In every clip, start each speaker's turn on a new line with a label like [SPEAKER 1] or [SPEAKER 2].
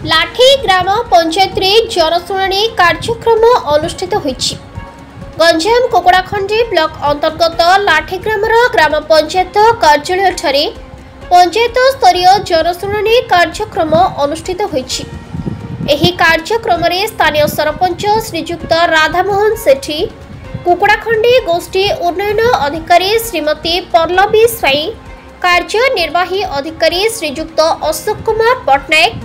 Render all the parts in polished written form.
[SPEAKER 1] लाठी ग्राम पंचायत रे जनशुणाणी कार्यक्रम अनुष्ठित होईछि। गंजाम कोकड़ाखंडी ब्लॉक अंतर्गत लाठीग्रामर ग्राम पंचायत कार्यालय ठारे पंचायत स्तरीय जनशुणाणी कार्यक्रम अनुष्ठित होईछि। एही कार्यक्रम रे स्थानीय सरपंच श्रीयुक्त राधामोहन सेठी, कुकुड़ाखंडी गोष्ठी उन्नयन अधिकारी श्रीमती पल्लवी स्वाई, कार्यनिर्वाही अधिकारी श्रीयुक्त अशोक कुमार पट्टनायक,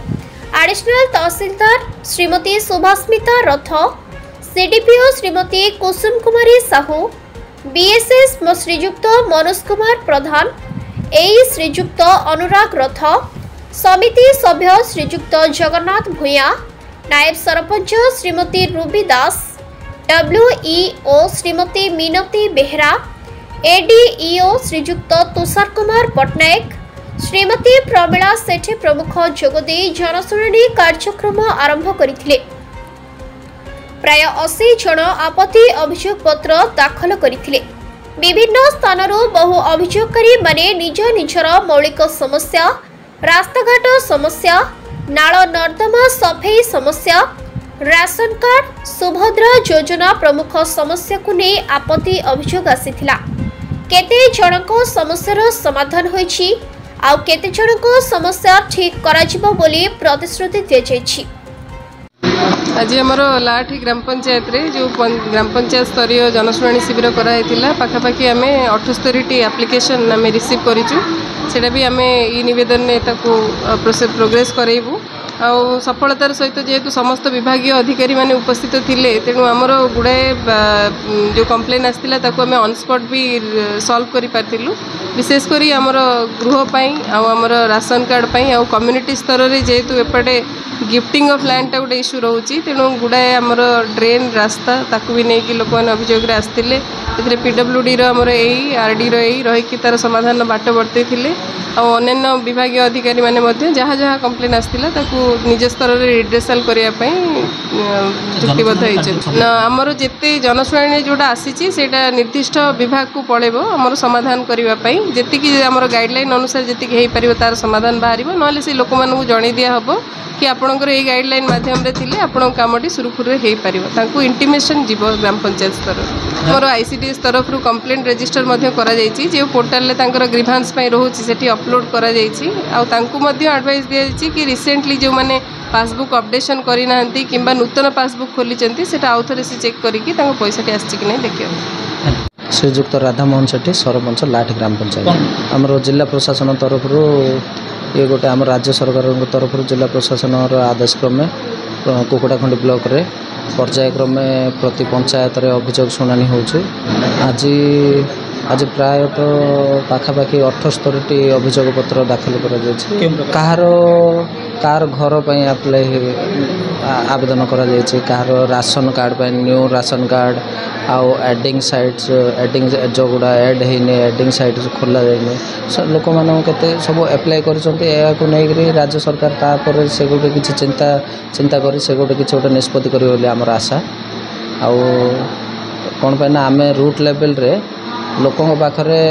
[SPEAKER 1] एडिशनल तहसीलदार श्रीमती सुभास्मिता रथ, सीडीपीओ श्रीमती कुसुम कुमारी साहू, बीएसएस श्रीयुक्त मनोज कुमार प्रधान, एई श्रीयुक्त अनुराग रथ, समिति सभ्य श्रीयुक्त जगन्नाथ भूया, नायब सरपंच श्रीमती रूबी दास, डब्ल्यूईओ श्रीमती मिनती बेहरा, एडीईओ श्रीयुक्त तुषार कुमार पट्टनायक, श्रीमती प्रमिला सेठी प्रमुख जोगदे जनशुणाणी कार्यक्रम आरंभ करथिले। प्राय 80 जन आपत्ति अभियोग पत्र दाखल करथिले। विभिन्न स्थानरू बहु अभियोगकारी माने निज निजर मौलिक समस्या, रास्ताघाट समस्या, नाल नर्दमा सफेई समस्या, राशन कार्ड, सुभद्रा योजना प्रमुख समस्या को नहीं आपत्ति अभियोग आसीथिला। केते जनको समस्यार समाधान होईछि आउ केते जनको समस्या ठीक कराजिबो बोली प्रतिश्रुति दियाଯାଇଛି।
[SPEAKER 2] आज आमर लाठी ग्राम पंचायत रे जो ग्राम पंचायत स्तरीय जनशुणाणी शिविर कराइथिला पाखापाखि आम 78 एप्लिकेशन आम रिसीव करिछु। सेटा भी आम ई निवेदन ने ताको प्रोग्रेस करैबु। आउ सफलतार सहित जेहेतु समस्त विभागीय अधिकारी माने उपस्थित थिले तेणु आमर गुड़ाए जो कंप्लेन आसला ताको आम ऑन स्पॉट भी सॉल्व करि पारथिलु। विशेषकर आमर गृह पाई आमर राशन कार्ड पाई आउ कम्युनिटी स्तर रे जेहेतु एपटे गिफ्टिंग ऑफ लैंड टा गोटे इश्यू रोचे तेणु गुड़ाए आमर ड्रेन रास्ता ताकू भी नहीं लोक मैंने अभियोग आसते पीडब्ल्यूडी रमर आरडी रही तार समाधान बाट बर्तई थे अन्य विभाग अधिकारी मैंने जहाँ जहाँ कंप्लेन आसला निज स्तर में रिड्रेसल करने चुक्तिबद्ध होती आमर जिते जनशुणाणी जोटा आसी से निर्दिष्ट विभाग को पड़ेब आमर समाधान करने जी आमर गाइडलाइन अनुसार जी हो पार तार समाधान बाहर ना से लोक मानू जन दिहब कि आपणकर ये गाइडलाइन माध्यम रे आपण कामटी सुरखुरे हो पार इंटिमेशन जीव ग्राम पंचायत स्तर मोर आईसीडीएस तरफ कंप्लेंट रजिस्टर जो पोर्टाल में ग्रीभांस रोचे से अपलोड एडवाइस दी कि रिसेंटली जो मैंने पासबुक अपडेशन करना कि नूतन पासबुक खोली आउ थे से चेक करके पैसा आसी कि नहीं देखिए।
[SPEAKER 3] श्रीयुक्त राधामोहन सेठी सरपंच लाठी ग्राम पंचायत आमर जिला प्रशासन तरफ ये गोटे आम राज्य सरकार तरफ जिला प्रशासन आदेश क्रमे कुकुड़ाखंडी ब्लॉक रे पर्यायक्रमे प्रति पंचायत रे अभियोग शुणाणी होउछु। आज प्रायतः पाखापाखि 78टी अभियोग पत्र दाखल कार घर पर अप्लाई आवेदन कर राशन कार्ड पर न्यू राशन कार्ड आउ एडिंग साइट्स एडिंग जो गुड़ा एड होने एडिंग साइट्स खोल जाए लोक मैंने सब एप्लाय कर राज्य सरकार तापर से गोटे किसी चिंता कर से गोटे किसी गोटे निष्पत्ति कर आमर आशा आउ कौन पे ना आम रूट लेवल रे लोकों पाखरे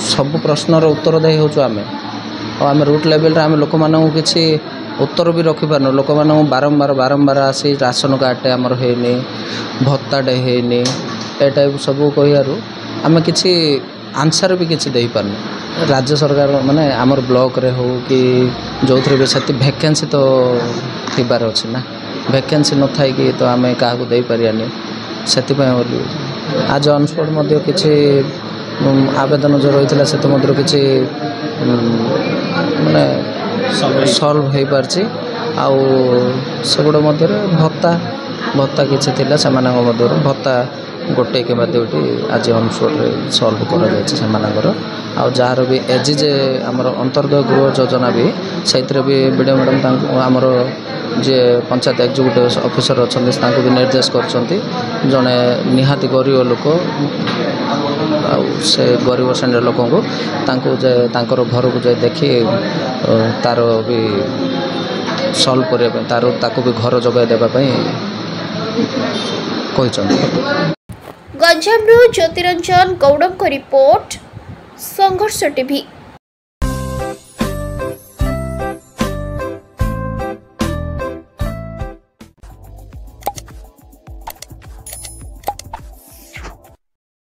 [SPEAKER 3] सब प्रश्नर उत्तर दे होचु आम रूट लेवल रे आम लोक मानू किसी उत्तर भी रखिपारन लोक मानू बारंबार आसी राशन कार्डटे आमर होनी भत्ताटे होनी ए टाइप सब कह आम किसी आंसर भी किसी दे पारन राज्य सरकार माने आमर ब्लॉक रे हो कि जो थे भी से वैकेंसी तो थिबार अच्छे ना वैकेंसी न थाई कि तो आम क्या दे पारियानी से आज अनस्पॉट किसी आवेदन जो रही से किसी माने सॉल्व हो पारछि आउ सेगुड़ा भत्ता किसी थिला से भत्ता गोटे कि दुईटी आज अनस्पॉट सॉल्व कर जार भी एज जे आमर अंतर्गत गृह योजना भी से भी वीडियो मैडम आमर जे पंचायत एग्जीक्यूटिव ऑफिसर अच्छा भी निर्देश कर जड़े निहाती गरीब लोक से गरीब श्रेणी लोक घर को जाए देखी तार भी सॉल्व करने तार भी घर जगह देवाई
[SPEAKER 1] गंजाम ज्योतिरंजन गौड़ रिपोर्ट संघर्ष टीवी।